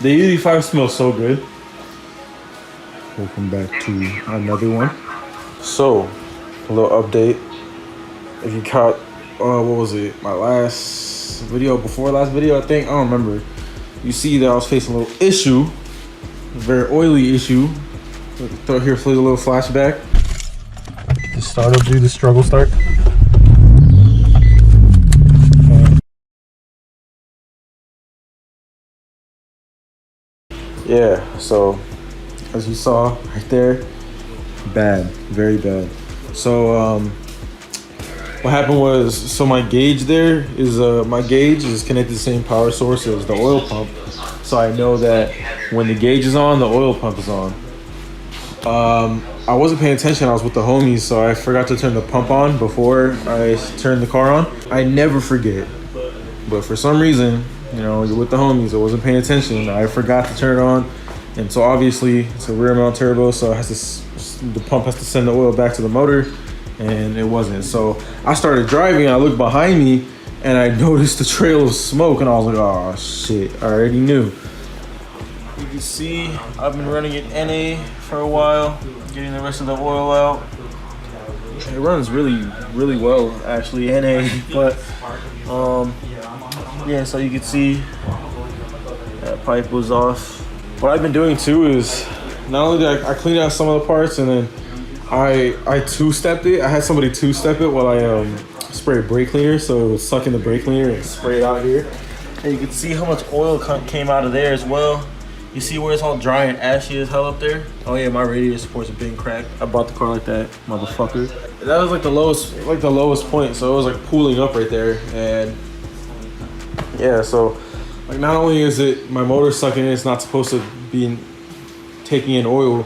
The G35 smells so good. Welcome back to another one. So, a little update. If you caught, what was it? My last video, before last video, I think. I don't remember. You see that I was facing a little issue. A very oily issue. Throw here for a little flashback. The startup, do the struggle start. Yeah, so as you saw right there, bad, very bad. So what happened was, so my gauge there is my gauge is connected to the same power source as the oil pump. So I know that when the gauge is on, the oil pump is on. I wasn't paying attention. I was with the homies, so I forgot to turn the pump on before I turned the car on. I never forget, but for some reason, you know, you're with the homies, I wasn't paying attention. I forgot to turn it on, and so obviously it's a rear mount turbo, so it has to, the pump has to send the oil back to the motor, and it wasn't. So I started driving, I looked behind me, and I noticed the trail of smoke, and I was like, oh shit, I already knew. You can see I've been running it NA for a while, getting the rest of the oil out. It runs really well actually, NA, but yeah, so you can see that pipe was off. What I've been doing too is, not only did I cleaned out some of the parts, and then I two-stepped it. I had somebody two-step it while I sprayed brake cleaner, so it would suck in the brake cleaner and spray it out here. And you can see how much oil came out of there as well. You see where it's all dry and ashy as hell up there? Oh yeah, my radiator supports have been cracked. I bought the car like that, motherfucker. That was like the lowest point, so it was like pooling up right there. And yeah, so like not only is it my motor sucking in, it's not supposed to be taking in oil,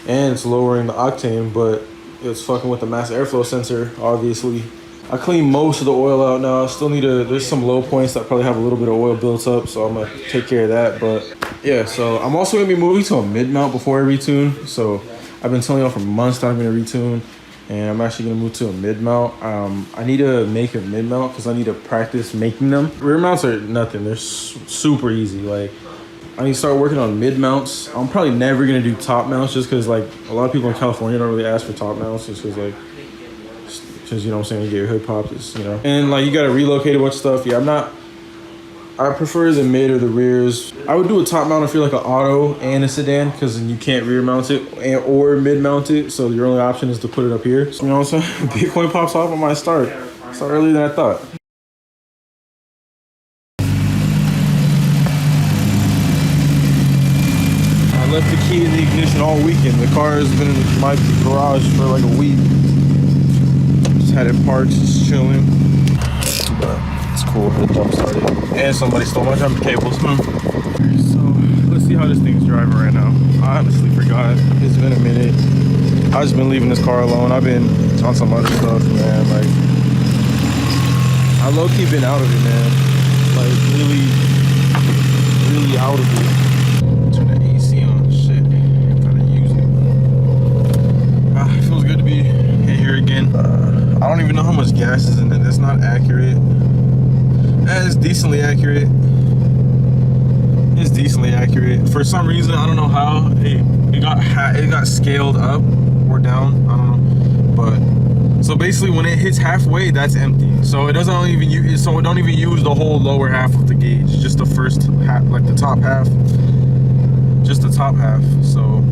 and it's lowering the octane, but it's fucking with the mass airflow sensor, obviously. I cleaned most of the oil out now. I still need there's some low points that probably have a little bit of oil built up, so I'm gonna take care of that. But yeah, so I'm also gonna be moving to a mid-mount before I retune. So I've been telling y'all for months that I'm gonna retune, and I'm actually gonna move to a mid-mount. I need to make a mid-mount because I need to practice making them. Rear mounts are nothing, they're super easy. Like, I need to start working on mid-mounts. I'm probably never gonna do top mounts just because like a lot of people in California don't really ask for top mounts, just because like, because you know what I'm saying, you get your hood popped, you know, and like you gotta relocate a bunch of stuff. Yeah, I prefer the mid or the rears. I would do a top mount if you're like an auto and a sedan, because then you can't rear mount it or mid mount it, so your only option is to put it up here. So, you know what I'm saying? Bitcoin pops off, I might start earlier than I thought. I left the key in the ignition all weekend. The car has been in my garage for like a week. Had it parked, just chilling. But it's cool, the jump started. And somebody stole my jumper cables. So let's see how this thing's driving right now. I honestly forgot. It's been a minute. I've just been leaving this car alone. I've been on some other stuff, man. Like, I low-key been out of it, man. Like, really out of it. Turn the AC on. Shit. Gotta use it. It feels good to be here again. I don't even know how much gas is in it. That's not accurate. It's decently accurate. It's decently accurate. For some reason, I don't know how it got scaled up or down. I don't know. But so basically, when it hits halfway, that's empty. So it doesn't even use. So it don't even use the whole lower half of the gauge. Just the first half, like the top half. Just the top half. So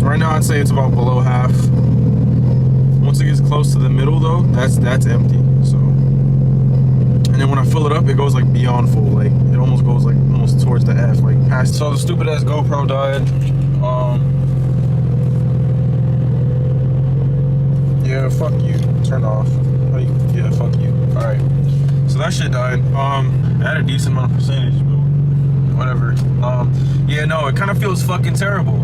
right now, I'd say it's about below half. Once it gets close to the middle though, that's empty. So, and then when I fill it up, it goes like beyond full. Like it almost goes like almost towards the F, like past. So the stupid ass GoPro died. Yeah, fuck you. Turn off. Yeah, fuck you. All right. So that shit died. I had a decent amount of percentage, but whatever. Yeah, no, it kind of feels fucking terrible.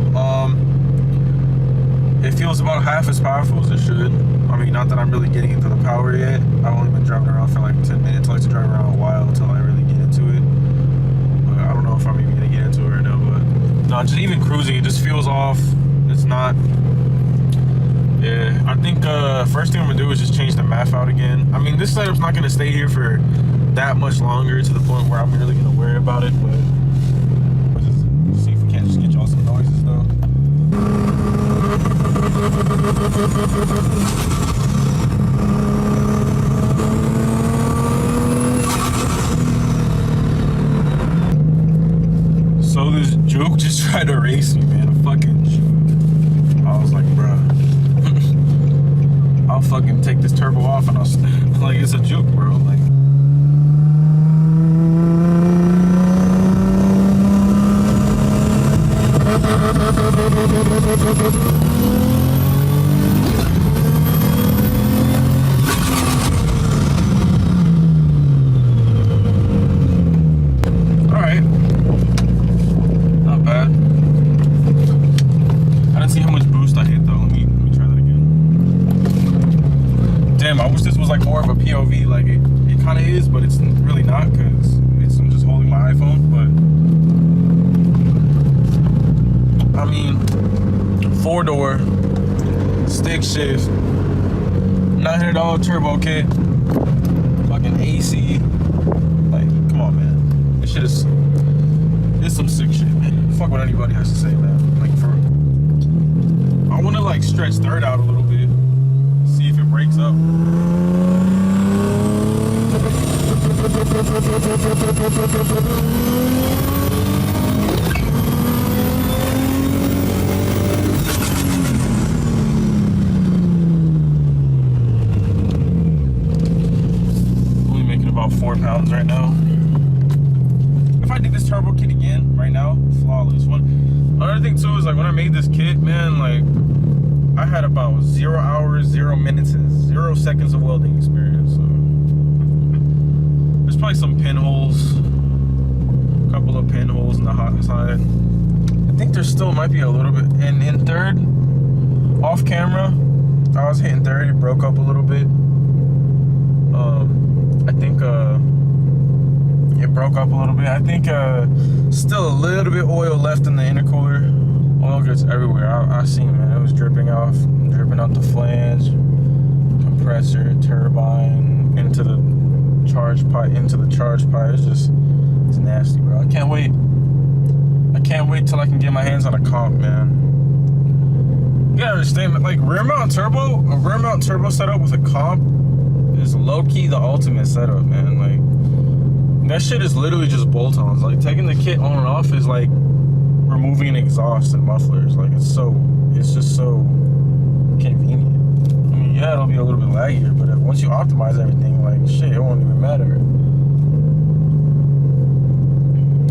It feels about half as powerful as it should. I mean, not that I'm really getting into the power yet. I've only been driving around for like 10 minutes. I like to drive around a while until I really get into it. But I don't know if I'm even gonna get into it right now, but no, just even cruising, it just feels off. It's not. Yeah, I think first thing I'm gonna do is just change the MAF out again. I mean, this setup's not gonna stay here for that much longer to the point where I'm really gonna worry about it, but So this juke just tried to race me, man. A fucking juke. I was like, bruh, I'll fucking take this turbo off and I'll like, it's a juke, bro. Like, alright. Not bad. I didn't see how much boost I hit though. Let me try that again. Damn, I wish this was like more of a POV. Like it kind of is, but it's really not because I'm just holding my iPhone. But I mean, 4-door, stick shift, $900 turbo kit, fucking AC. Like, come on, man. This shit is some sick shit, man. Fuck what anybody has to say, man. Like, I want to like stretch third out a little bit, see if it breaks up. Only making about 4 pounds right now. If I did this turbo kit again right now, flawless. Another thing too is like when I made this kit, man, like I had about 0 hours, 0 minutes, and 0 seconds of welding experience. So there's probably some pinholes, a couple of pinholes in the hot side. I think there still might be a little bit. And in third, off camera, I was hitting third. It broke up a little bit. I think it broke up a little bit. I think still a little bit oil left in the intercooler. Oil gets everywhere. I seen, man, it was dripping out the flange, compressor, turbine, into the charge pipe. It's nasty, bro. I can't wait till I can get my hands on a comp, man. You gotta understand, like a rear mount turbo setup with a comp is low-key the ultimate setup, man. Like, that shit is literally just bolt-ons. Like, taking the kit on and off is like removing an exhaust and mufflers. Like, it's just so convenient. I mean, yeah, it'll be a little bit laggier, but once you optimize everything, like, shit, it won't even matter.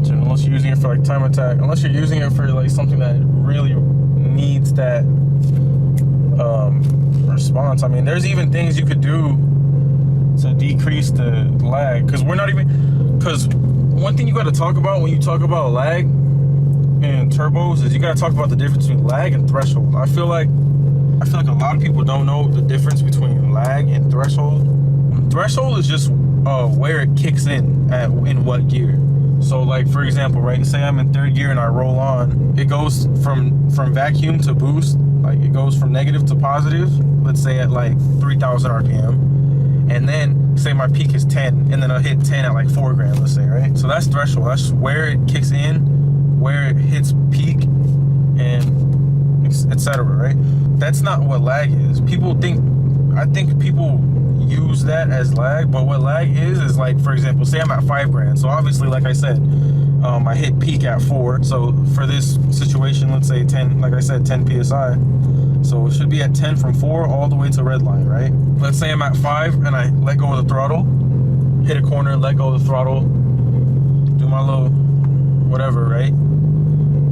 So unless you're using it for like time attack, unless you're using it for like something that really needs that response. I mean, there's even things you could do to decrease the lag, because one thing you got to talk about when you talk about lag and turbos is you got to talk about the difference between lag and threshold. I feel like a lot of people don't know the difference between lag and threshold. Threshold is just where it kicks in in what gear. So like, for example, right, say I'm in third gear and I roll on, it goes from vacuum to boost. Like, it goes from negative to positive, let's say at like 3,000 RPM. And then say my peak is 10, and then I'll hit 10 at like 4 grand, let's say, right? So that's threshold. That's where it kicks in, where it hits peak, and etc., right? That's not what lag is. I think people use that as lag, but what lag is like, for example, say I'm at 5 grand. So obviously, like I said, I hit peak at 4. So for this situation, let's say 10, like I said, 10 PSI. So it should be at 10 from 4 all the way to red line, right? Let's say I'm at 5 and I let go of the throttle, hit a corner, let go of the throttle, do my little whatever, right?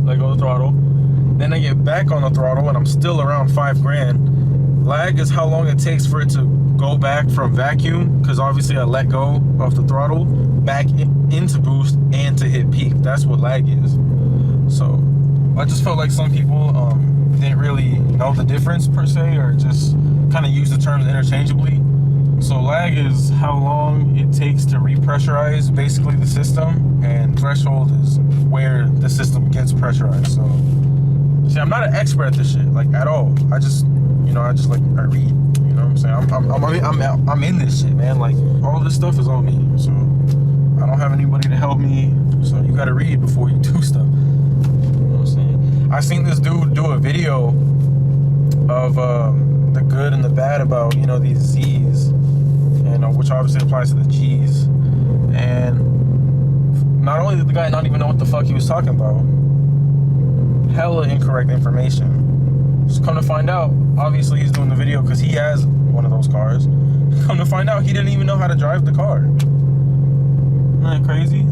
Let go of the throttle. Then I get back on the throttle and I'm still around 5 grand. Lag is how long it takes for it to go back from vacuum, because obviously I let go of the throttle, back into boost and to hit peak. That's what lag is. So I just felt like some people didn't really know the difference per se, or just kind of use the terms interchangeably. So lag is how long it takes to repressurize basically the system, and threshold is where the system gets pressurized. So see, I'm not an expert at this shit, like, at all. I just I read, you know what I'm saying? I'm in this shit, man. Like, all this stuff is on me, so I don't have anybody to help me. So you gotta read before you do stuff. You know what I'm saying? I seen this dude do a video of the good and the bad about, you know, these Z's, and which obviously applies to the G's. And Not only did the guy not even know what the fuck he was talking about, hella incorrect information. Just come to find out, obviously he's doing the video because he has one of those cars. Come to find out, he didn't even know how to drive the car. Isn't that crazy?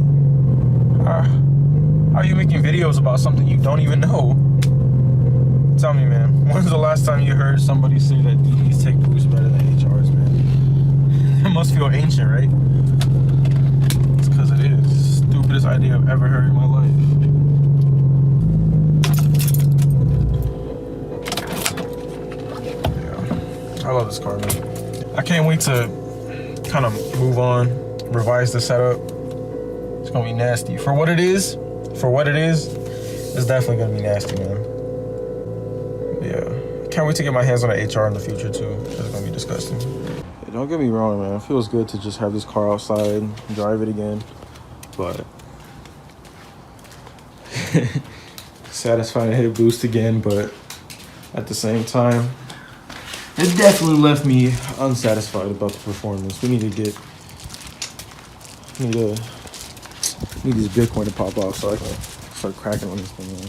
How are you making videos about something you don't even know? Tell me, man, when's the last time you heard somebody say that DDs take boosts better than HRs, man? It must feel ancient, right? It's because it is. Stupidest idea I've ever heard in my life. Yeah, I love this car, man. I can't wait to kind of move on, revise the setup. It's gonna be nasty. For what it is, it's definitely gonna be nasty, man. Yeah, can't wait to get my hands on an HR in the future too. It's gonna be disgusting. Yeah, don't get me wrong, man. It feels good to just have this car outside, drive it again, but satisfying to hit a boost again. But at the same time, it definitely left me unsatisfied about the performance. We need this Bitcoin to pop off so I can start cracking on this thing, man.